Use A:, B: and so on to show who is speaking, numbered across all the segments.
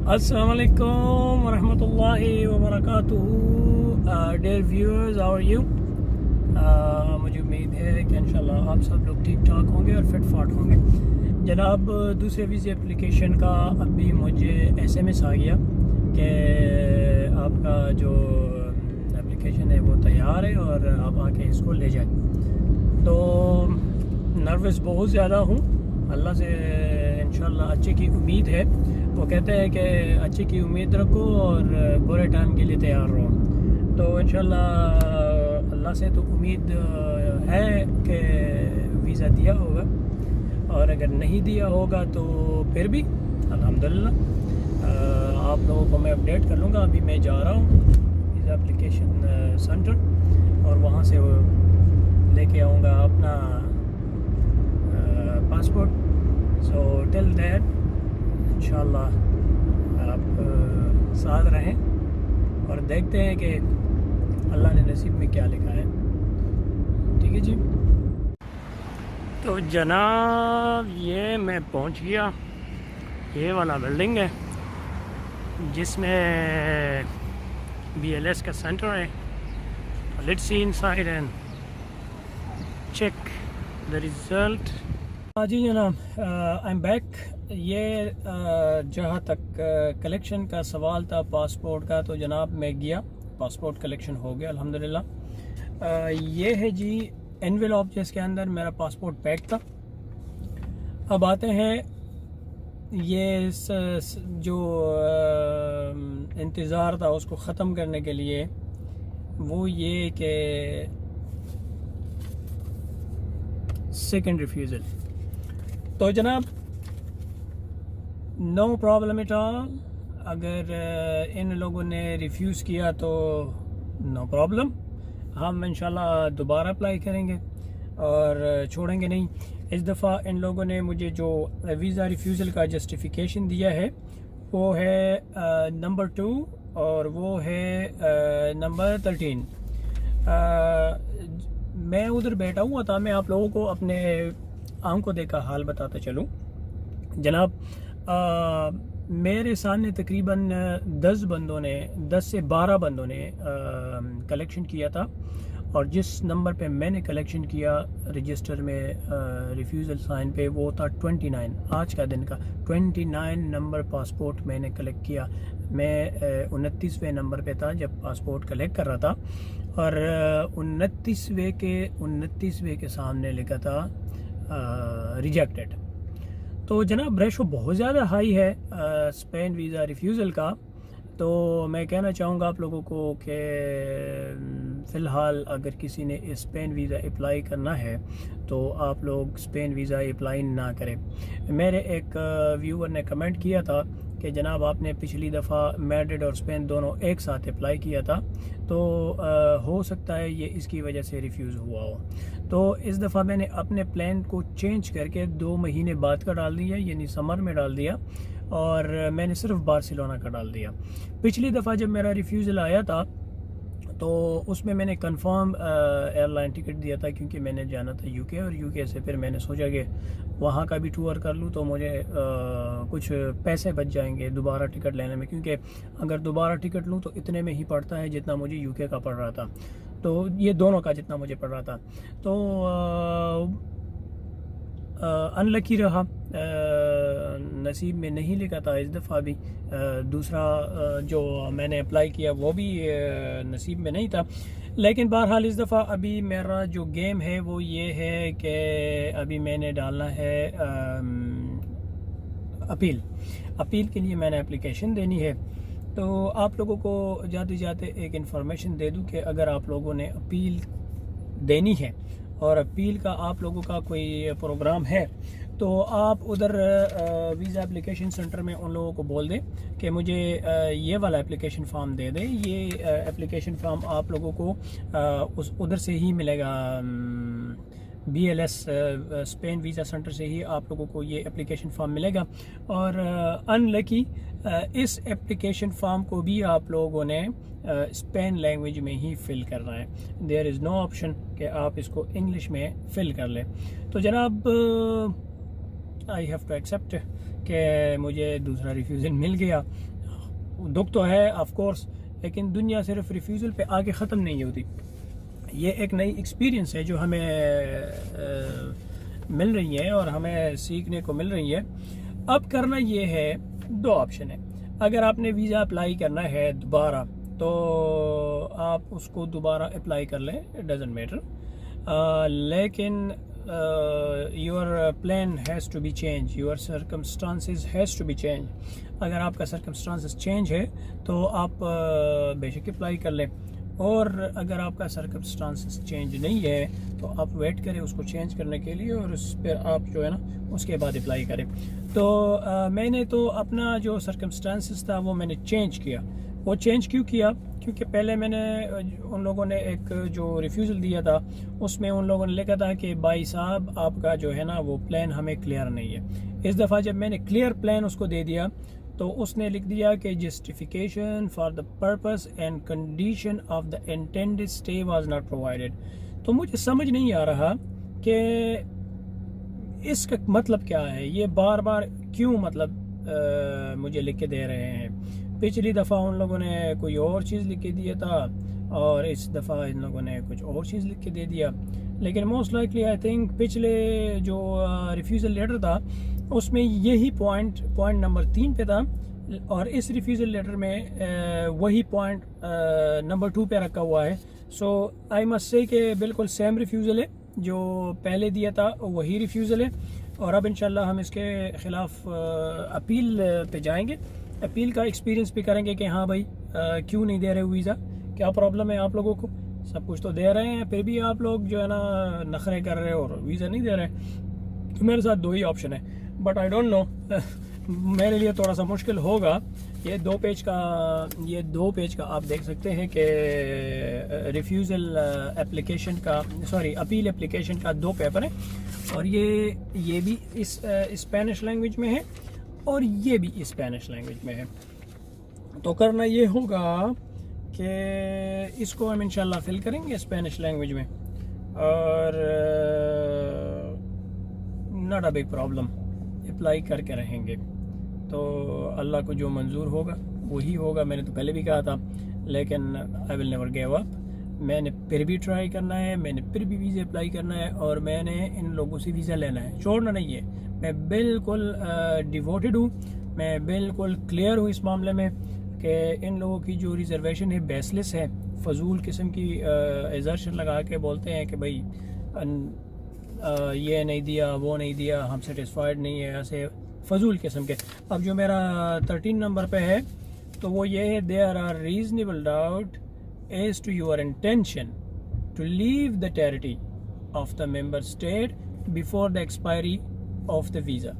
A: अस्सलाम वालेकुम वरहमतुल्लाहि वबरकातुहू। Dear viewers, how are you? मुझे उम्मीद है कि इंशाल्लाह आप सब लोग ठीक ठाक होंगे और फिट फाट होंगे। जनाब, दूसरे वीज़ा एप्लीकेशन का अभी मुझे एसएमएस आ गया कि आपका जो एप्लीकेशन है वो तैयार है और आप आके इसको ले जाएं। तो नर्वस बहुत ज़्यादा हूँ। अल्लाह से इंशाल्लाह अच्छे की उम्मीद है। वो कहते हैं कि अच्छे की उम्मीद रखो और बुरे टाइम के लिए तैयार रहो। तो इंशाल्लाह अल्लाह से तो उम्मीद है कि वीज़ा दिया होगा, और अगर नहीं दिया होगा तो फिर भी अल्हम्दुलिल्लाह आप लोगों को मैं अपडेट कर लूँगा। अभी मैं जा रहा हूँ वीज़ा एप्लीकेशन सेंटर और वहाँ से लेके आऊँगा अपना पासपोर्ट। सो टिल दैट इंशाल्लाह आप साथ रहें और देखते हैं कि अल्लाह ने नसीब में क्या लिखा है। ठीक है जी। तो जनाब, ये मैं पहुंच गया। ये वाला बिल्डिंग है जिसमें BLS का सेंटर है। Let's see inside and check the result. हाँ जी जनाब, आई एम बैक। ये जहाँ तक कलेक्शन का सवाल था पासपोर्ट का, तो जनाब मैं गया, पासपोर्ट कलेक्शन हो गया अल्हम्दुलिल्लाह। ये है जी एनवेलॉप जिसके अंदर मेरा पासपोर्ट पैक था। अब आते हैं ये जो इंतज़ार था उसको ख़त्म करने के लिए, वो ये कि सेकंड रिफ्यूज़ल। तो जनाब, नो प्रॉब्लम एट ऑल। अगर इन लोगों ने रिफ्यूज़ किया तो नो प्रॉब्लम, हम इंशाल्लाह दोबारा अप्लाई करेंगे और छोड़ेंगे नहीं। इस दफ़ा इन लोगों ने मुझे जो वीज़ा रिफ्यूज़ल का जस्टिफिकेशन दिया है वो है नंबर 2 और वो है नंबर 13। मैं उधर बैठा हुआ था, मैं आप लोगों को अपने आंखों देखा हाल बताता चलूँ। जनाब, मेरे सामने तकरीबन 10 से 12 बंदों ने कलेक्शन किया था, और जिस नंबर पे मैंने कलेक्शन किया रजिस्टर में रिफ्यूज़ल साइन पे, वो था 29। आज का दिन का 29 नंबर पासपोर्ट मैंने कलेक्ट किया। मैं 29वें नंबर पे था जब पासपोर्ट कलेक्ट कर रहा था, और 29वें के सामने लिखा था रिजेक्टेड। तो जनाब, रेशो बहुत ज़्यादा हाई है स्पेन वीज़ा रिफ्यूज़ल का। तो मैं कहना चाहूँगा आप लोगों को कि फ़िलहाल अगर किसी ने स्पेन वीज़ा अप्लाई करना है तो आप लोग स्पेन वीज़ा अप्लाई ना करें। मेरे एक व्यूवर ने कमेंट किया था कि जनाब आपने पिछली दफ़ा मैड्रिड और स्पेन दोनों एक साथ अप्लाई किया था, तो हो सकता है ये इसकी वजह से रिफ्यूज़ हुआ हो। तो इस दफ़ा मैंने अपने प्लान को चेंज करके 2 महीने बाद का डाल दिया, यानी समर में डाल दिया, और मैंने सिर्फ बार्सिलोना का डाल दिया। पिछली दफ़ा जब मेरा रिफ्यूज़ल आया था तो उसमें मैंने कंफर्म एयरलाइन टिकट दिया था, क्योंकि मैंने जाना था यूके, और यूके से फिर मैंने सोचा कि वहाँ का भी टूर कर लूँ तो मुझे कुछ पैसे बच जाएंगे दोबारा टिकट लेने में, क्योंकि अगर दोबारा टिकट लूँ तो इतने में ही पड़ता है जितना मुझे यूके का पड़ रहा था, तो ये दोनों का जितना मुझे पड़ रहा था। तो अनलकी रहा, नसीब में नहीं लिखा था इस दफ़ा भी। दूसरा जो मैंने अप्लाई किया वो भी नसीब में नहीं था। लेकिन बहरहाल इस दफ़ा अभी मेरा जो गेम है वो ये है कि अभी मैंने डालना है अपील के लिए मैंने एप्लीकेशन देनी है। तो आप लोगों को जाते जाते एक इन्फॉर्मेशन दे दूं कि अगर आप लोगों ने अपील देनी है और अपील का आप लोगों का कोई प्रोग्राम है, तो आप उधर वीज़ा एप्लीकेशन सेंटर में उन लोगों को बोल दें कि मुझे ये वाला एप्लीकेशन फ़ॉर्म दे दें। ये एप्लीकेशन फ़ॉर्म आप लोगों को उधर से ही मिलेगा, BLS स्पेन वीज़ा सेंटर से ही आप लोगों को ये एप्लीकेशन फॉर्म मिलेगा। और अनलकी इस एप्लीकेशन फॉर्म को भी आप लोगों ने स्पेन लैंग्वेज में ही फ़िल करना है। देयर इज़ नो ऑप्शन कि आप इसको इंग्लिश में फ़िल कर लें। तो जनाब, आई हैव टू एक्सेप्ट कि मुझे दूसरा रिफ्यूज़ल मिल गया। दुख तो है ऑफ कोर्स, लेकिन दुनिया सिर्फ रिफ्यूज़ल पे आके ख़त्म नहीं होती। ये एक नई एक्सपीरियंस है जो हमें मिल रही है और हमें सीखने को मिल रही है। अब करना ये है, दो ऑप्शन है। अगर आपने वीज़ा अप्लाई करना है दोबारा तो आप उसको दोबारा अप्लाई कर लें, इट डजंट मैटर, लेकिन your plan has to be change, your circumstances has to be change. अगर आपका सर्कमस्टांसेस चेंज है तो आप बेशक अप्लाई कर लें, और अगर आपका सर्कमस्टांसेस चेंज नहीं है तो आप वेट करें उसको चेंज करने के लिए, और उस पर आप जो है ना उसके बाद अप्लाई करें। तो मैंने तो अपना जो सर्कमस्टांसेस था वो मैंने चेंज किया। वो चेंज क्यों किया? क्योंकि पहले मैंने उन लोगों ने एक जो रिफ्यूज़ल दिया था उसमें उन लोगों ने लिखा था कि भाई साहब आपका जो है ना वो प्लान हमें क्लियर नहीं है। इस दफ़ा जब मैंने क्लियर प्लान उसको दे दिया तो उसने लिख दिया कि justification for the purpose and condition of the intended stay was not provided. तो मुझे समझ नहीं आ रहा कि इसका मतलब क्या है, ये बार बार क्यों मतलब मुझे लिख के दे रहे हैं। पिछली दफ़ा उन लोगों ने कोई और चीज़ लिख के दिया था और इस दफ़ा इन लोगों ने कुछ और चीज़ लिख के दे दिया। लेकिन मोस्ट लाइकली आई थिंक पिछले जो रिफ्यूज़ल लेटर था उसमें यही पॉइंट नंबर 3 पे था, और इस रिफ्यूज़ल लेटर में वही पॉइंट नंबर 2 पे रखा हुआ है। सो आई मस्ट से कि बिल्कुल सेम रिफ्यूज़ल है, जो पहले दिया था वही रिफ्यूज़ल है। और अब इंशाल्लाह हम इसके ख़िलाफ़ अपील पे जाएंगे, अपील का एक्सपीरियंस भी करेंगे कि हाँ भाई क्यों नहीं दे रहे वीज़ा, क्या प्रॉब्लम है आप लोगों को। सब कुछ तो दे रहे हैं फिर भी आप लोग जो है ना नखरे कर रहे हो और वीज़ा नहीं दे रहे। तो मेरे साथ दो ही ऑप्शन है, बट आई डोंट नो मेरे लिए थोड़ा सा मुश्किल होगा। ये दो पेज का आप देख सकते हैं कि रिफ्यूज़ल एप्लीकेशन का, सॉरी अपील एप्लीकेशन का 2 पेपर है, और ये भी इस स्पेनिश लैंग्वेज में है और ये भी स्पेनिश लैंग्वेज में है। तो करना ये होगा कि इसको हम इंशाल्लाह फिल करेंगे स्पेनिश लैंग्वेज में, और not a big problem, apply करके रहेंगे। तो अल्लाह को जो मंजूर होगा वही होगा। मैंने तो पहले भी कहा था, लेकिन I will never give up. मैंने फिर भी ट्राई करना है, मैंने फिर भी वीज़ा अप्लाई करना है, और मैंने इन लोगों से वीज़ा लेना है, छोड़ना नहीं है। मैं बिल्कुल डिवोटेड हूँ, मैं बिल्कुल क्लियर हूँ इस मामले में कि इन लोगों की जो रिजर्वेशन है बेसलेस है, फजूल किस्म की एजर्शन लगा के बोलते हैं कि भाई ये नहीं दिया वो नहीं दिया, हम सेटिस्फाइड नहीं है, ऐसे फजूल किस्म के। अब जो मेरा 13 नंबर पे है तो वो ये है, there are reasonable doubt as to your intention to leave the territory of the member state before the expiry of the visa.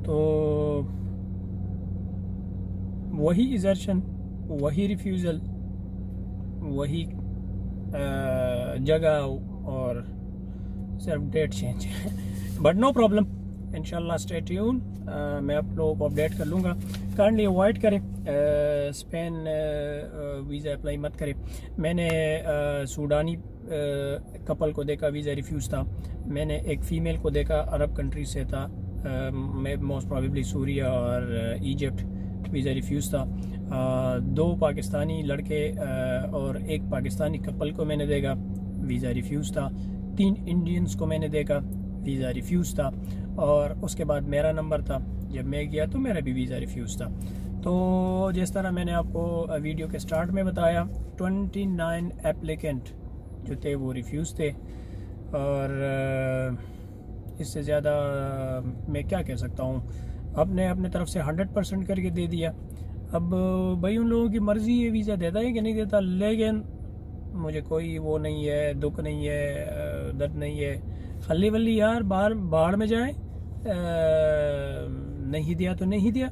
A: तो वही इजर्शन, वही रिफ्यूज़ल, वही जगह और सिर्फ डेट चेंज है। बट नो प्रॉब्लम, इंशाल्लाह स्टे ट्यून, मैं आप लोगों को अपडेट कर लूँगा। काइंडली अवॉइड करें स्पेन वीज़ा अप्लाई मत करें। मैंने सूडानी कपल को देखा, वीज़ा रिफ्यूज़ था। मैंने एक फ़ीमेल को देखा, अरब कंट्री से था, मोस्ट प्रॉबेबली सूरिया और इजिप्ट, वीज़ा रिफ्यूज़ था। 2 पाकिस्तानी लड़के और एक पाकिस्तानी कपल को मैंने देखा, वीज़ा रिफ्यूज़ था। 3 इंडियंस को मैंने देखा, वीज़ा रिफ्यूज़ था। और उसके बाद मेरा नंबर था, जब मैं गया तो मेरा भी वीज़ा रिफ्यूज़ था। तो जिस तरह मैंने आपको वीडियो के स्टार्ट में बताया, 29 एप्लीकेंट जो थे वो रिफ्यूज़ थे, और इससे ज़्यादा मैं क्या कह सकता हूँ। अपने तरफ से 100% करके दे दिया। अब भाई उन लोगों की मर्ज़ी है वीज़ा देता है कि नहीं देता, लेकिन मुझे कोई वो नहीं है, दुख नहीं है, दर्द नहीं है। खली वल्ली यार बाहर में जाए, नहीं दिया तो नहीं दिया,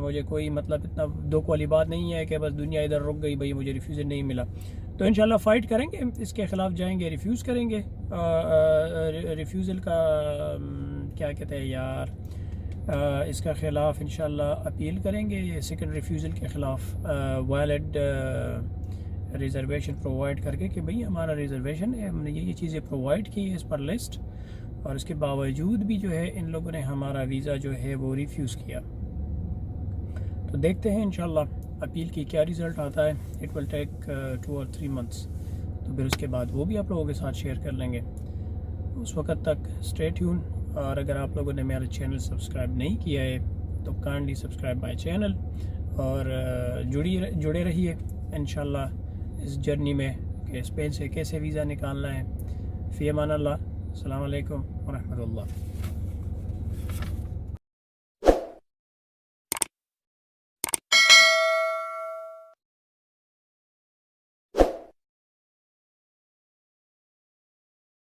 A: मुझे कोई मतलब इतना दुख वाली बात नहीं है कि बस दुनिया इधर रुक गई, भाई मुझे रिफ्यूज़ल नहीं मिला। तो इंशाल्लाह फ़ाइट करेंगे, इसके ख़िलाफ़ जाएंगे, रिफ्यूज़ करेंगे। रिफ्यूज़ल का क्या कहते हैं यार, इसका ख़िलाफ़ इंशाल्लाह अपील करेंगे, सेकंड रिफ्यूज़ल के ख़िलाफ़ वैलिड रिज़र्वेशन प्रोवाइड करके कि भाई हमारा रिज़र्वेशन है, हमने ये चीज़ें प्रोवाइड की है इस पर लिस्ट, और इसके बावजूद भी जो है इन लोगों ने हमारा वीज़ा जो है वो रिफ्यूज़ किया। तो देखते हैं इंशाल्लाह अपील की क्या रिज़ल्ट आता है। इट विल टेक 2 और 3 मंथ्स, तो फिर उसके बाद वो भी आप लोगों के साथ शेयर कर लेंगे। उस वक्त तक स्टे ट्यून। और अगर आप लोगों ने मेरा चैनल सब्सक्राइब नहीं किया है तो काइंडली सब्सक्राइब माय चैनल और जुड़े रहिए इंशाल्लाह इस जर्नी में कि स्पेन से कैसे वीज़ा निकालना है। फ़ी अमान अल्लाह। अस्सलाम वालेकुम व रहमतुल्लाह।